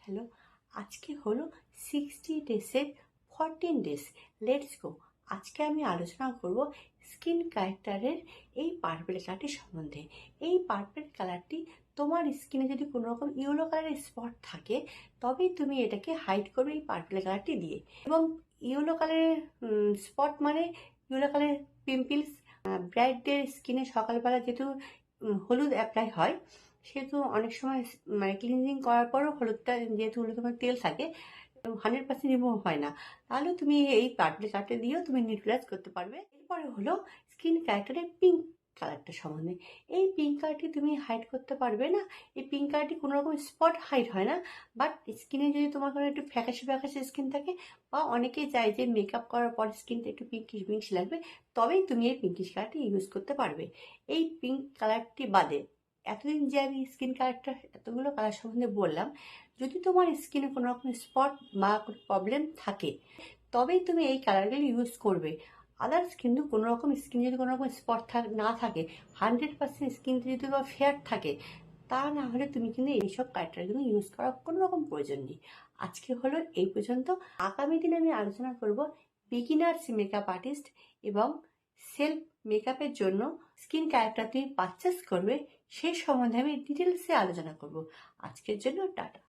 Hello, আজকে হলো 60 ডেসের 14 days. Let's go. আজকে আমি আলোচনা করব স্কিন ক্যারেক্টারের এই পার্পেল কালারটি সম্বন্ধে। এই পার্পেল কালারটি তোমার স্কিনে যদি কোনো রকম ইয়েলো কালারের স্পট থাকে, তবেই তুমি এটাকে হাইড করবে এই পার্পেল কালারটি দিয়ে। এবং ইয়েলো কালারের স্পট মানে ইয়েলো কালারের পিম্পলস, ব্রাইডদের স্কিনে সকালবেলা যেহেতু হলুদ অ্যাপ্লাই হয়, সেহেতু অনেক সময় মানে ক্লিনজিং করার পরও হলুদটা, যেহেতু হলুদ তোমার তেল থাকে, 100% রিমুভ হয় না, তাহলে তুমি এই পার্পল কালারটা দিয়েও তুমি নিউট্রালাইজ করতে পারবে। এরপরে হলো স্কিন ক্যারেক্টারের পিঙ্ক কালারটা সম্বন্ধে। এই পিঙ্ক কালারটি তুমি হাইড করতে পারবে না। এই পিঙ্ক কালারটি কোনো রকম স্পট হাইড হয় না, বাট স্কিনে যদি তোমার কোনো একটু ফ্যাকাশে ফ্যাকাশে স্কিন থাকে, বা অনেকেই চায় যে মেকআপ করার পর স্কিনটা একটু পিঙ্কিশ পিঙ্কিশ লাগবে, তবেই তুমি এই পিঙ্কিশ কালারটি ইউজ করতে পারবে। এই পিঙ্ক কালারটি বাদে এতদিন যে আমি স্কিন কালারটা এতগুলো কালার সম্বন্ধে বললাম, যদি তোমার স্কিনে কোনো রকম স্পট বা কোনো প্রবলেম থাকে, তবেই তুমি এই কালারগুলো ইউজ করবে। আদার্স কিন্তু কোনো রকম স্কিনে যদি কোনো রকম স্পট না থাকে, 100% স্কিন যদি তোমার ফেয়ার থাকে, তা না হলে তুমি কিন্তু এইসব কালারগুলো ইউজ করার কোনো রকম প্রয়োজন নেই। আজকে হলো এই পর্যন্ত। আগামী দিনে আমি আলোচনা করব বিগিনার্স মেকআপ আর্টিস্ট এবং সেলফ মেকআপের জন্য স্কিন ক্যারেক্টার তুমি পারচেস করবে, সেই সম্বন্ধে আমি ডিটেলসে আলোচনা করব। আজকের জন্য টাটা।